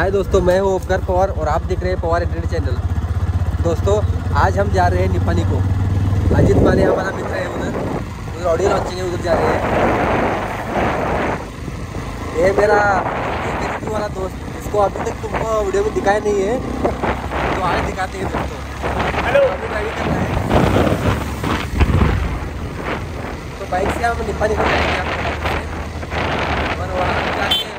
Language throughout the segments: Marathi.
हाय दोस्तों, मैं हूँ उपकर पवार और आप देख रहे हैं पवार इंटरनेट चैनल। दोस्तों आज हम जा रहे हैं निपानी को। अजीत माने हमारा मित्र है, उधर ऑडियो लॉन्चिंग है, उधर जा रहे हैं। ये मेरा रिव्यू वाला दोस्त, इसको अभी तक तुमको वीडियो में दिखाया नहीं है तो आज दिखाते हैं दोस्तों। हेलो, अभी ड्राइविंग कर रहे हैं तो बाइक से हम निपानी को जाएंगे और वहाँ जाके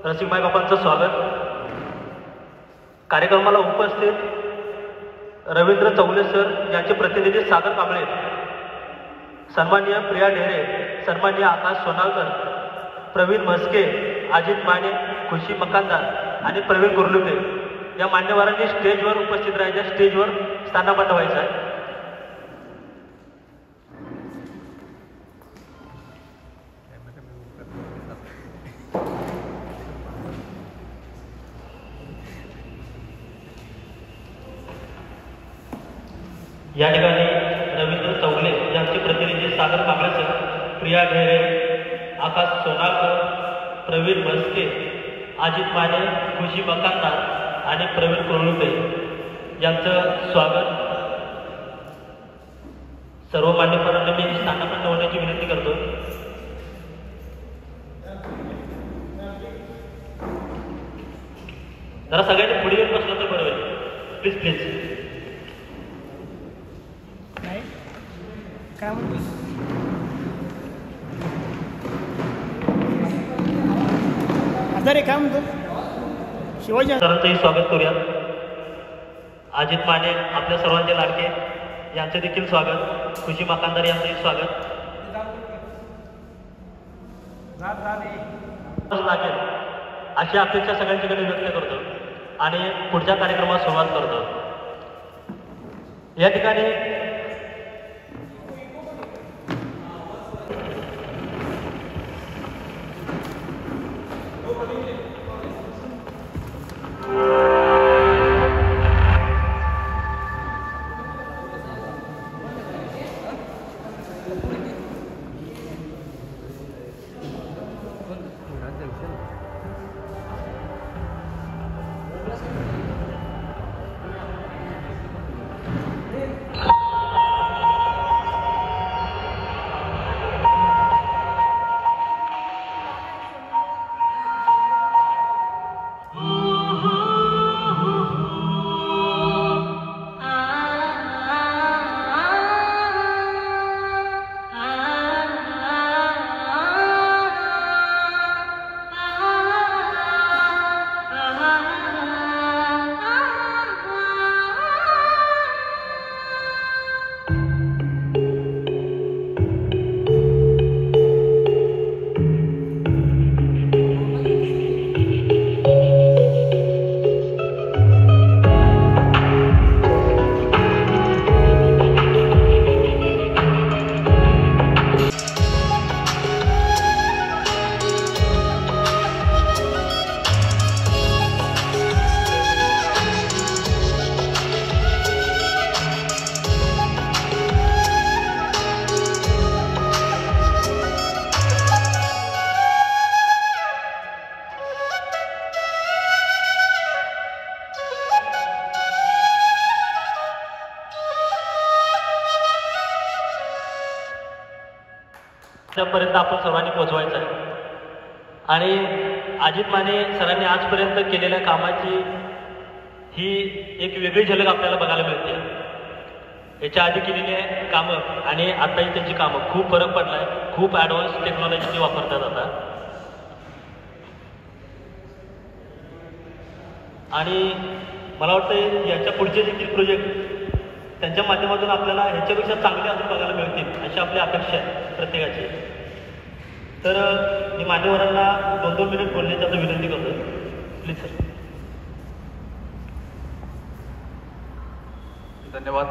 रसिकभाई बाबांचं स्वागत। कार्यक्रमाला उपस्थित रवींद्र चौले सर यांचे प्रतिनिधी सागर कांबळे, सन्माननीय प्रिया ढेरे, सन्माननीय आकाश सोनालकर, प्रवीण म्हस्के, अजित माने, खुशी मकानदार आणि प्रवीण गुरलुके या मान्यवरांनी स्टेजवर उपस्थित राहायच्या, स्टेजवर स्थानापन्न व्हायचं आहे। या ठिकाणी रवींद्र चौले यांचे प्रतिनिधी सागर कांबळे सर, प्रिया ढेरे, आकाश सोनालकर, प्रवीण म्हस्के, अजित माने, खुशी मकानदार आणि प्रवीण गुरलुके यांचं स्वागत। सर्व मान्यवरांना मी स्थानापन्न होण्याची विनंती करतो। जरा सगळ्यांनी पुढे येऊन बसलं तर बरं होईल, प्लीज प्लीज। काय म्हणतो आजारे, काय म्हणतो शिवाजी सरांचंही स्वागत करूया। अजित माने आपल्या सर्वांचे लाडके यांचे देखील स्वागत, खुशी मकानदार यांचंही स्वागत लागेल अशी अपेक्षा सगळ्यांच्याकडे व्यक्त करतो आणि पुढच्या कार्यक्रमास सुरुवात करतो। या ठिकाणी पर्यंत आपण सर्वांनी पोहोचवायचं आहे आणि अजित माने सरांनी आजपर्यंत केलेल्या कामाची ही एक वेगळी झलक आपल्याला बघायला मिळते। याच्या आधी केलेली कामं आणि आताही त्यांची कामं खूप फरक पडलाय, खूप ॲडव्हान्स टेक्नॉलॉजी वापरतात आता। आणि मला वाटतं याच्या पुढचे देखील प्रोजेक्ट त्यांच्या माध्यमातून आपल्याला ह्याच्यापेक्षा चांगले अजून बघायला मिळतील अशी आपली अपेक्षा आहे प्रत्येकाची. तर मी मान्यवरांना 2-2 मिनिट बोलण्याची आता विनंती करतो. Please sir. धन्यवाद.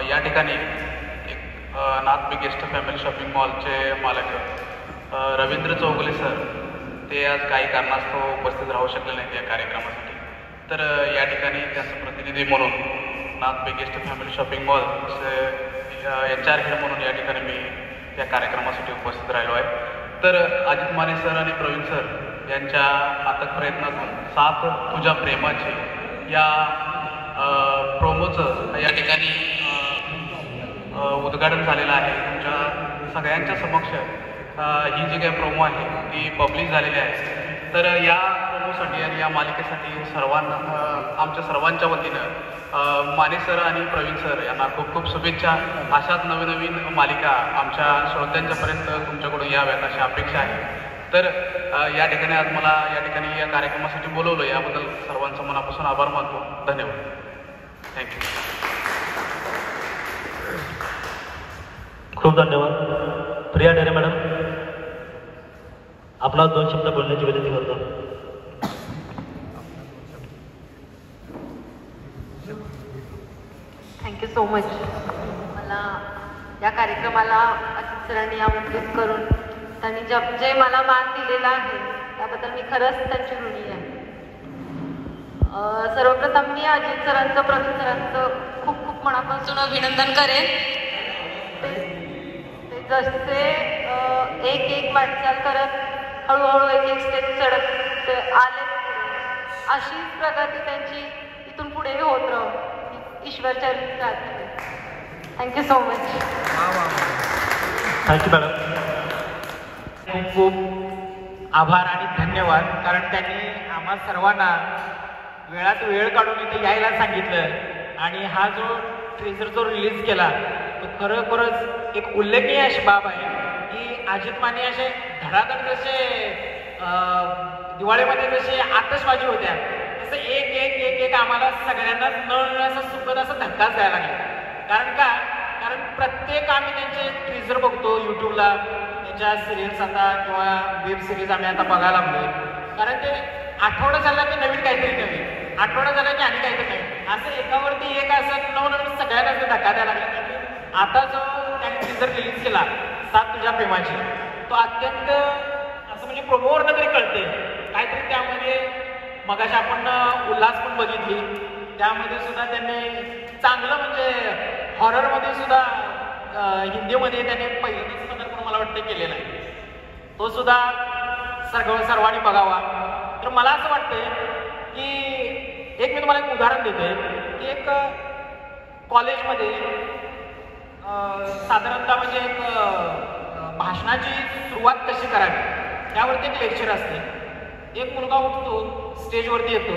या ठिकाणी एक नाथ बिगेस्ट फॅमिली शॉपिंग मॉलचे मालक रवींद्र चौगुले सर ते आज काही कारणास्तव उपस्थित राहू शकले नाहीत या कार्यक्रमासाठी. तर या ठिकाणी त्यांचं प्रतिनिधी म्हणून Nath biggest family shopping mall HR head म्हणून या ठिकाणी मी या कार्यक्रमासाठी उपस्थित राहिलो आहे. तर अजित माने सर आणि प्रवीण सर यांच्या अथक प्रयत्नातून साथ तुझ्या प्रेमाची या प्रोमोचं या ठिकाणी उद्घाटन झालेलं आहे. तुमच्या सगळ्यांच्या समक्ष ही जी काही प्रोमो आहे ती पब्लिश झालेली आहे. तर या प्रोमोसाठी आणि या मालिकेसाठी सर्वांना आमच्या सर्वांच्या वतीनं माने सर आणि प्रवीण सर यांना खूप खूप शुभेच्छा. अशाच नवीन मालिका आमच्या श्रोत्यांच्यापर्यंत तुमच्याकडून याव्यात अशी अपेक्षा आहे. तर या ठिकाणी आज मला या ठिकाणी या कार्यक्रमासाठी बोलवलं याबद्दल सर्वांचं मनापासून आभार मानतो. धन्यवाद. थँक्यू. खूप धन्यवाद. प्रिया ढेरे मॅडम आपला 2 शब्द बोलण्याची विनंती करतो. Thank you so much. मला या कार्यक्रमाला अजित सरांनी आमंत्रित करून त्यांनी जे मला मान दिलेला आहे त्याबद्दल मी खरंच त्यांची ऋणी आहे. सर्वप्रथम मी अजित सरांचं प्रवीण सरांचं खूप खूप मनापासून अभिनंदन करेन. ते जसे एक वाटचाल करत हळूहळू एक स्टेप चढत आले अशीच प्रगती त्यांची इथून पुढेही होत राहू ईश्वरच्या प्रार्थना. Thank you so much. Thank you madam. खूप खूप आभार आणि धन्यवाद. कारण त्यांनी आम्हा सर्वांना वेळात वेळ काढून इथे यायला सांगितलं आणि हा जो ट्रेजर जो रिलीज केला तो खरोखरच एक उल्लेखनीय अशी बाब आहे की अजित माने असे धडाधड जसे दिवाळीमध्ये जसे आतषबाजी होत्या तसं एक आम्हाला सगळ्यांनाच न असं सुखद असं धक्काच द्यायला लागला. कारण प्रत्येक आम्ही त्यांचे ट्रेजर बघतो यूट्यूबला, त्यांच्या सिरियल्स आता किंवा वेब सिरीज आम्ही आता बघायला लागलोय. कारण ते आठवडा झाला की नवीन काहीतरी नवीन, आठवडा झाला की आणि काहीतरी नवीन, असं एकावरती एक असं नवनवीन सगळ्यांना धक्का द्यायला लागला. आता जो त्यांनी ट्रेजर रिलीज केला साथ तुझ्या प्रेमाची तो अत्यंत असं म्हणजे प्रोमोवरनं तरी कळते काहीतरी त्यामध्ये. मगाशी आपण उल्हास पण बघितली त्यामध्ये सुद्धा त्यांनी चांगलं म्हणजे हॉररमध्ये सुद्धा हिंदीमध्ये त्याने पहिल्यांदाच पदार्पण मला वाटतं केलेलं आहे. तो सुद्धा सर्वांनी बघावा. तर मला असं वाटतंय की एक मी तुम्हाला एक उदाहरण देतोय की एक कॉलेजमध्ये साधारणतः म्हणजे एक भाषणाची सुरुवात कशी करावी त्यावरती एक लेक्चर असते. एक मुलगा उठतो स्टेजवरती येतो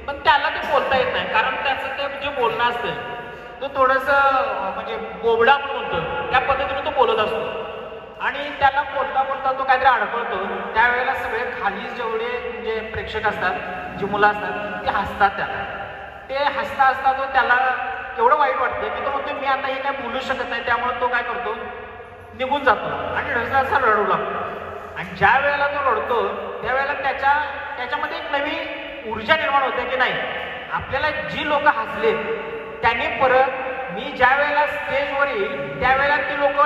पण त्याला ते बोलता येत नाही कारण त्याचं ते जे बोलणं असतं तो थोडंसं म्हणजे बोबडा आपण म्हणतो त्या पद्धतीने तो बोलत असतो आणि त्याला बोलता बोलता तो काहीतरी अडकळतो. त्यावेळेला सगळे खाली जेवढे म्हणजे प्रेक्षक असतात जी मुलं असतात ते हसतात त्याला. ते हसता तो त्याला एवढं वाईट वाटतं की तो म्हणतो मी आता हे काय बोलू शकत नाही. त्यामुळे तो काय करतो निघून जातो आणि ढसढसा रडू लागतो. आणि ज्या वेळेला तो रडतो त्यावेळेला त्याच्यामध्ये एक नवी ऊर्जा निर्माण होते की नाही आपल्याला जी लोक हसले त्यांनी परत मी ज्या वेळेला स्टेजवर येईल त्यावेळेला ती लोक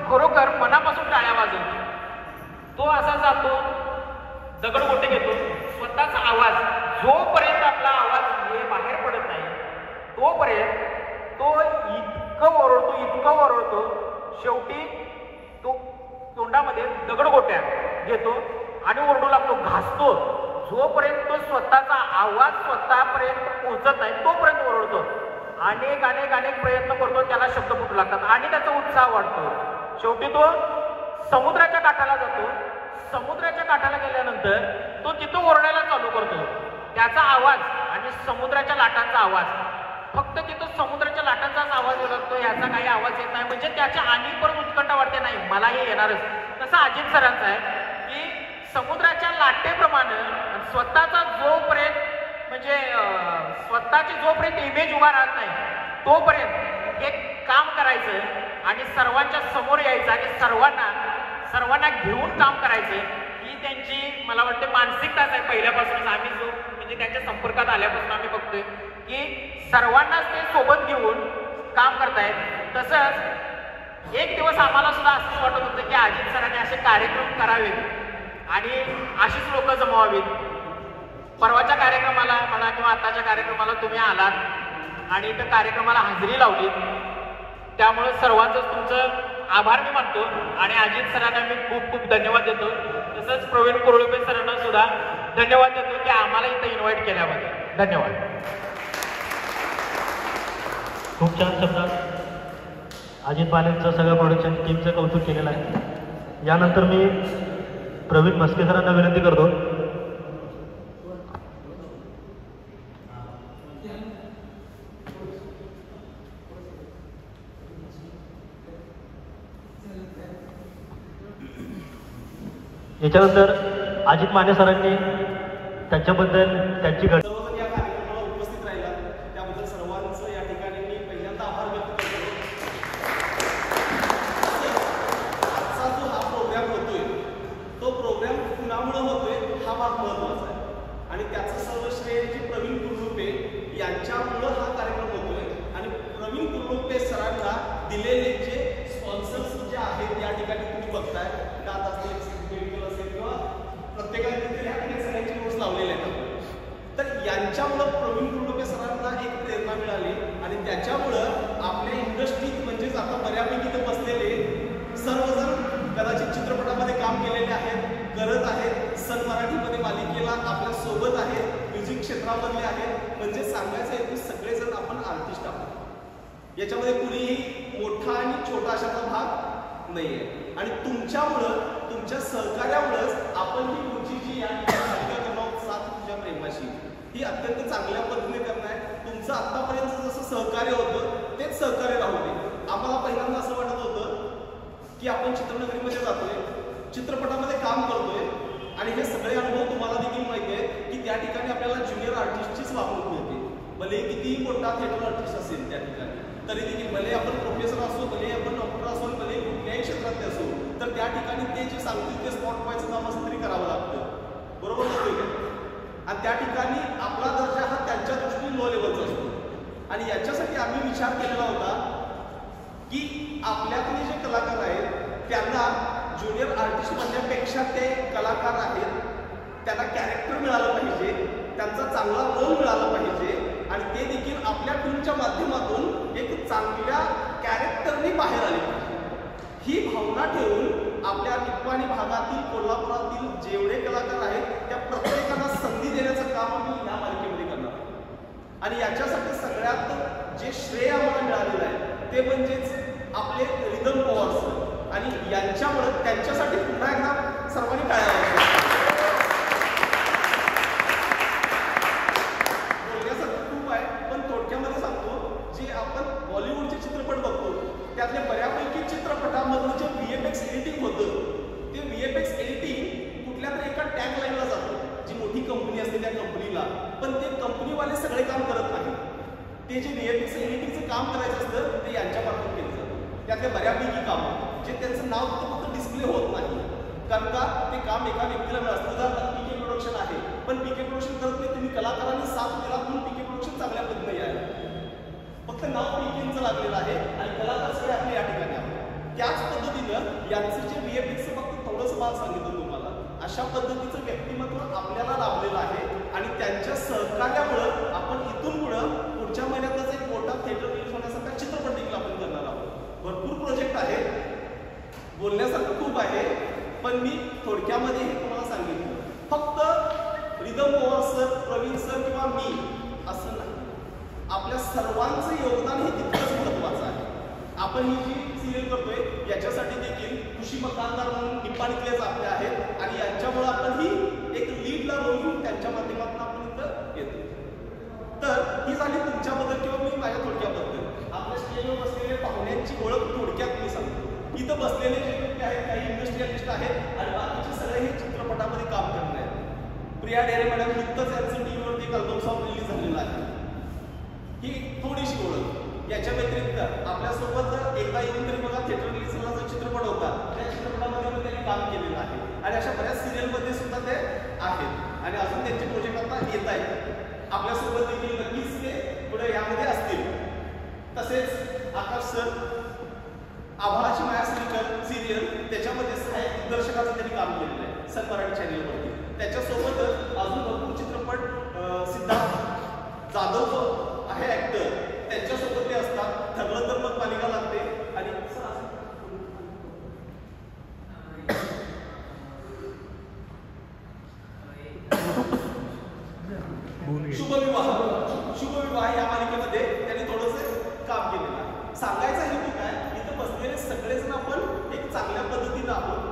खरोखर मनापासून टाळ्या वाजवतो. तो असा जातो दगडगोटे घेतो स्वतःचा आवाज जोपर्यंत आपला आवाज बाहेर पडत नाही तोपर्यंत तो इतकं ओरडतो शेवटी तो तोंडामध्ये दगडगोट्या घेतो आणि ओरडू लागतो घासतो. जोपर्यंत तो स्वतःचा आवाज स्वतःपर्यंत पोहोचत नाही तोपर्यंत ओरडतो. अनेक प्रयत्न करतो त्याला शब्द फुटू लागतात आणि त्याचा उत्साह वाढतो. शेवटी तो समुद्राच्या काठाला जातो. समुद्राच्या काठाला गेल्यानंतर तो तिथं ओरडायला चालू करतो. त्याचा आवाज आणि समुद्राच्या लाटांचा आवाज फक्त तिथं समुद्राच्या लाटांचाच आवाज येऊ लागतो याचा काही आवाज येत नाही. म्हणजे त्याच्या आणि परत उत्कंठा वाढते नाही मला हे येणारच. तसं अजित सरांचं आहे की समुद्राच्या लाटेप्रमाणे स्वतःचा जोपर्यंत म्हणजे स्वतःची जोपर्यंत इमेज उभा राहत नाही तोपर्यंत एक काम करायचं आणि सर्वांच्या समोर यायचं आणि सर्वांना घेऊन काम करायचं ही त्यांची मला वाटते मानसिकताच आहे. पहिल्यापासूनच आम्ही जो म्हणजे त्यांच्या संपर्कात आल्यापासून आम्ही बघतोय की सर्वांनाच ते सोबत घेऊन काम करतायत. तसंच एक दिवस आम्हाला सुद्धा असंच वाटत होतं की अजित सरांनी असे कार्यक्रम करावेत आणि अशीच लोक जमवावीत. परवाच्या कार्यक्रमाला म्हणा किंवा आताच्या कार्यक्रमाला तुम्ही आलात आणि त्या कार्यक्रमाला हजेरी लावली, त्यामुळे सर्वांचंच तुमचं आभार मी मानतो आणि अजित सरांना मी खूप खूप धन्यवाद देतो. तसंच प्रवीण कुरळुपे सरांना सुद्धा धन्यवाद देतो की आम्हाला इथं इन्व्हाइट केल्याबद्दल. धन्यवाद. खूप छान शब्दात अजित मानेंचं सगळं प्रोडक्शन टीमचं कौतुक केलेलं आहे. यानंतर मी प्रवीण म्हस्के सरांना विनंती करतो. याच्यानंतर अजित माने सरांनी त्यांच्याबद्दल त्यांची सर्वजण या कार्यक्रमाला उपस्थित राहिला त्याबद्दल सर्वांचं या ठिकाणी मी पहिल्यांदा आभार व्यक्त करतो. आजचा जो हा प्रोग्राम होतोय तो प्रोग्राम कुणामुळे होतोय हा भाग महत्वाचा आहे आणि त्याचं सर्व श्रेय जे प्रवीण कुरळुपे यांच्यामुळं हा कार्यक्रम होतोय आणि प्रवीण कुरळुपे सरांना दिलेले जे स्पॉन्सर्स जे आहेत या ठिकाणी तुम्ही बघताय दात असतील किंवा प्रत्येकाने सगळ्यांची नोट्स लावलेले आहेत. तर यांच्यामुळं प्रवीण कुरळुपे सरांना एक प्रेरणा मिळाली आणि त्याच्यामुळं आपल्या इंडस्ट्रीत म्हणजेच आता बऱ्यापैकी इथं बसलेले सर्वजण कदाचित चित्रपटामध्ये काम केलेले आहेत, करत आहेत, सन मराठीमध्ये मालिकेला आपल्या सोबत आहेत, म्युझिक क्षेत्रामधले आहेत. म्हणजे सांगायचं आहे की सगळेजण आपण आर्टिस्ट आहोत. याच्यामध्ये कुणीही मोठा आणि छोटा अशाचा भाग नाही आहे आणि तुमच्यामुळं तुमच्या सहकार्यामुळेच आपण ही पुढची जी या मालिका करणार साथ तुझ्या प्रेमाशी ही अत्यंत चांगल्या पद्धतीने करणार. तुमचं आतापर्यंत जसं सहकार्य होतं तेच सहकार्य राहू दे. आम्हाला पहिल्यांदा असं वाटत होतं की आपण चित्रनगरीमध्ये जातोय, चित्रपटामध्ये काम करतोय आणि हे सगळे अनुभव तुम्हाला देखील माहिती आहे की त्या ठिकाणी आपल्याला ज्युनियर आर्टिस्टचीच वागणूक मिळते. भले कितीही मोठा थिएटर आर्टिस्ट असेल त्या ठिकाणी तरी देखील भले आपण प्रोफेसर असो, भले आपण डॉक्टर असो, भले कुठल्याही क्षेत्रातले असो तर त्या ठिकाणी ते जे सांगतील ते स्पॉट व्हायचं काम असं तरी करावं लागतं. बरोबर होतं का? आणि त्या ठिकाणी आपला दर्जा हा त्यांच्या दृष्टीने लो लेवलचा असतो आणि याच्यासाठी आम्ही विचार केलेला होता की आपल्यातले जे कलाकार आहेत त्यांना ज्युनियर आर्टिस्ट म्हणण्यापेक्षा ते कलाकार आहेत, त्यांना कॅरेक्टर मिळालं पाहिजे, त्यांचा चांगला रोल मिळाला पाहिजे आणि ते देखील आपल्या फिल्मच्या माध्यमातून एक चांगल्या कॅरेक्टरने बाहेर आले पाहिजे. ही भावना ठेवून आपल्या निप्पाणी भागातील कोल्हापुरातील जेवढे कलाकार आहेत त्या प्रत्येकाला संधी देण्याचं काम आम्ही या मालिकेमध्ये करणार आहोत. आणि याच्यासाठी सगळ्यात जे श्रेय आम्हाला मिळालेलं आहे ते म्हणजेच आपले रिदम पवार सर आणि यांच्यामुळे त्यांच्यासाठी पुन्हा एकदा सर्वांनी टाळ्या वाजवा. बोलण्यासारखं खूप आहे पण थोडक्यामध्ये सांगतो, जे आपण बॉलिवूडचे चित्रपट बघतो त्यातले बऱ्यापैकी चित्रपटामधलं जे VFX एडिटिंग होतं ते VFX एडिटिंग कुठल्या तरी एका टॅग लाईनला जातं, जी मोठी कंपनी असते त्या कंपनीला, पण ते कंपनीवाले सगळे काम करत नाही. ते जे VFX एडिटिंगचं काम करायचं असतं ते यांच्यामार्फत केलं जातं. त्यातले बऱ्यापैकी काम जे त्यांचं नाव फक्त डिस्प्ले होत नाही कारण का ते काम एका व्यक्तीला मिळतं. उदाहरणार्थ PK प्रोडक्शन आहे पण PK प्रोडक्शन करत नाही, तुम्ही कलाकारांनी साथ दिला म्हणून PK प्रोडक्शन चांगल्या पद्धतीने आहे, फक्त नाव PKचं लागलेलं आहे आणि कलाकार सगळे आपले या ठिकाणी आहेत. त्याच पद्धतीनं यांचं जे VFX फक्त थोडंसं मला सांगितलं तुम्हाला, अशा पद्धतीचं व्यक्तिमत्व आपल्याला लाभलेलं आहे आणि त्यांच्या सहकार्यामुळं आपण इथून पुढं पुढच्या महिन्यातच एक मोठा थिएटर रिलीज होण्यासारखा चित्रपट देखील आपण करणार आहोत. भरपूर प्रोजेक्ट आहेत, बोलण्यासारखं खूप आहे पण मी थोडक्यामध्ये हे तुम्हाला सांगितलं. फक्त रिदम पवार सर, प्रवीण सर किंवा मी असं नाही, आपल्या सर्वांचं योगदान हे तितकंच महत्त्वाचं आहे. आपण ही जी सिरियल करतोय याच्यासाठी देखील कृषी मतदार म्हणून निप्पाणीतलेच आपले आहेत आणि यांच्यामुळे आपण ही एक लीडला रोल घेऊन त्यांच्या माध्यमातून आपण इथं येतो. तर ही झाली तुमच्याबद्दल किंवा मी माझ्या थोडक्याबद्दल. आपल्या स्टेजवर बसलेले पाहुण्यांची ओळख थोडक्यात मी सांगतो. इथं बसलेले जे व्यक्ती आहेत काही इंडस्ट्रियलिस्ट आहेत आणि बाकीचे सगळे हे चित्रपटामध्ये काम करणार आहेत. प्रिया ढेरे मॅडम नुकतंच यांचं टीव्हीवरती एक अल्बम सॉन्ग का? आपल्यासोबत एकदा येऊन तरी बघा थिएटर रिलीजला जो चित्रपट होता त्या चित्रपटामध्ये पण त्यांनी काम केलेलं आहे आणि अशा बऱ्याच सिरियलमध्ये सुद्धा ते आहेत आणि अजून त्यांचे प्रोजेक्ट आता येत आहेत. आपल्यासोबत देखील नक्कीच ते पुढे यामध्ये असतील. तसेच आकाश सर आभाळाची माया सिरियल त्याच्यामध्ये सहाय्यक दिग्दर्शकाचं त्यांनी काम केलेलं आहे सन मराठी चॅनेलवरती. त्याच्यासोबतच अजून भरपूर चित्रपट सिद्धार्थ जाधव आहे ॲक्टर, त्यांच्यासोबत ते असतात. ठरलं तर मग मालिका लागते आणि शुभविवाह या मालिकेमध्ये त्यांनी थोडंसं काम केलेलं आहे. सांगायचं हेतू काय, इथं बसलेले सगळेजण आपण एक चांगल्या पद्धतीनं आहोत.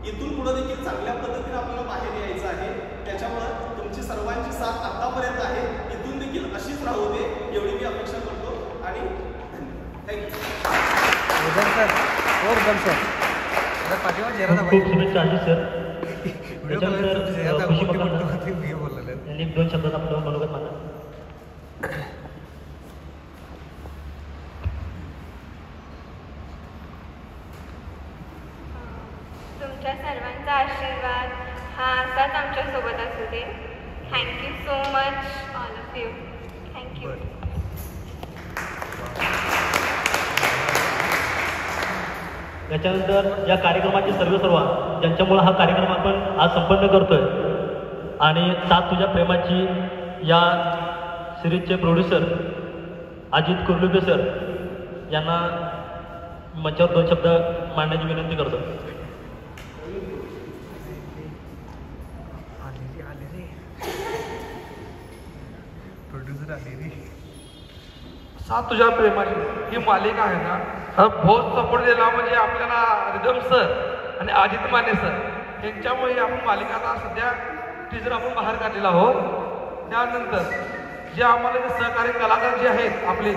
इथून पुढे देखील चांगल्या पद्धतीने आपल्याला बाहेर यायचं आहे. त्याच्यामुळं तुमची सर्वांची साथ आतापर्यंत आहे, इथून देखील अशीच राहू दे एवढी मी अपेक्षा करतो आणि खूप शुभेच्छा आजी सर. त्यांनी 2 शब्दात आपलं मनोगत मांडा. तुमच्या सर्वांचा आशीर्वाद हा असाच आमच्यासोबत असू दे. Thank you so much all of you. Thank you. त्याच्यानंतर या कार्यक्रमाचे सर्व ज्यांच्यामुळे हा कार्यक्रम आपण आज संपन्न करतोय आणि साथ तुझ्या प्रेमाची या सिरीजचे प्रोड्युसर अजित कुर्लुबे सर यांना मंचावर 2 शब्द मांडण्याची विनंती करतो. साथ तुझ्या प्रेमाची ही मालिका आहे ना, हा बहुत सपोर्ट दिला म्हणजे आपल्याला रिदम सर आणि अजित माने सर यांच्यामुळे आपण मालिका आता सध्या टीजर आपण बाहेर काढलेला आहोत. त्यानंतर जे आम्हाला जे सहकारी कलाकार जे आहेत आपले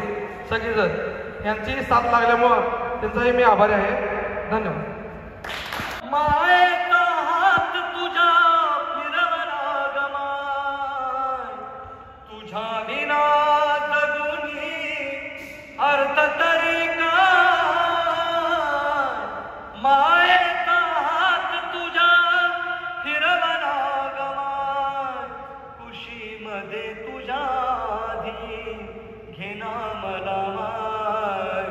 सगळेजण यांची साथ लागल्यामुळं त्यांचाही मी आभारी आहे. धन्यवाद. मायेचा हात तुझ्या फिरवला गमाय, तुझ्या विना जगुनी अर्थ तरी काय. मायेचा हात तुझ्या फिरवला गमाय, कुशीमध्ये तुझ्या आधी घेना मला माय,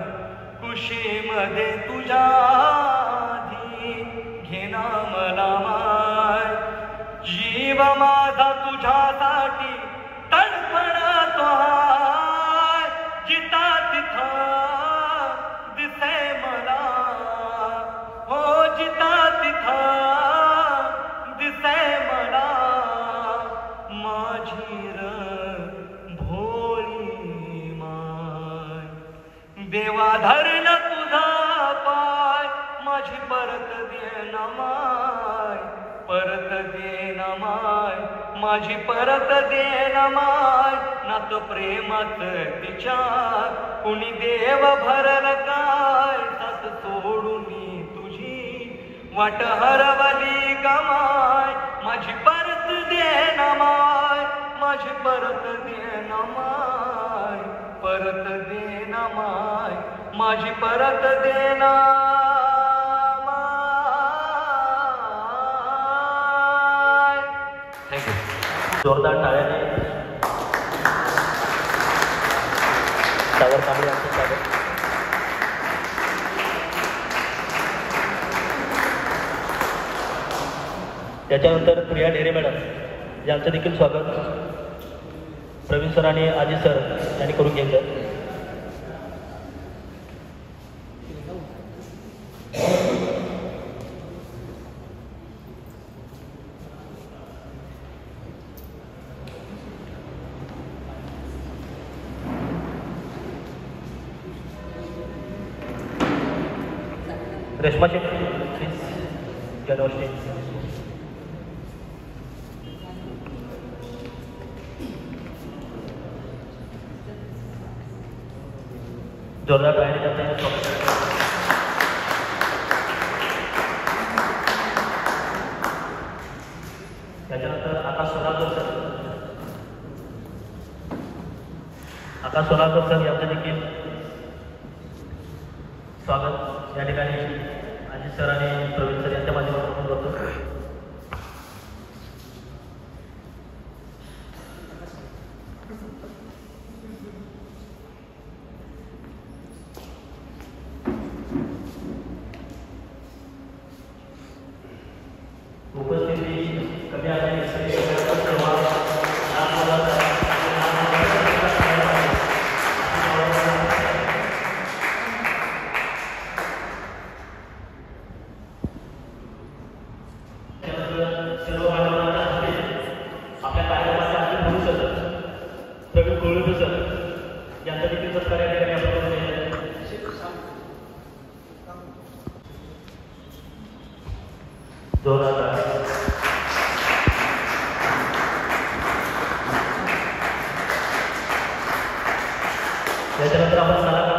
कुशीमध्ये तुझ्या घेना मला माय. जीव माझा तुझ्यासाठी तडफडतो हाय, जिता तिथा दिसे मला, हो जिता तिथा दिसे मला. माझी र भोळी माय, देवा धरल तुझा पाय, माझी परत देना माय, परत देना माय, माझी परत देना माय. नात प्रेमात तिच्या कुणी देव भरल काय, साथ सोडून तुझी वाट हरवली गमाय. माझी परत देना माय, माझी परत देना माय, परत देना माय, माझी परत देना. जोरदार टाळ्याने सागर कांबळे यांचं स्वागत. त्याच्यानंतर प्रिया ढेरे मॅडम यांचं देखील स्वागत प्रवीण सर आणि अजित सर यांनी करून घ्यायचं. रेश्मा शेख प्लीज जनवर्षी. जोरदार टाळ्याने त्यांचं स्वागत. त्याच्यानंतर आकाश सोनाळकर सर यांचं देखील या ठिकाणी अजित सर आणि प्रवीण सर यांच्या माध्यमातून करतो. उपस्थिती कमी आली आपल्या कार्यक्रमाचे आधी गुरु सर प्रवीण कोळुबे सर यांचा देखील सत्कार या ठिकाणी आपण त्याच्यानंतर आपण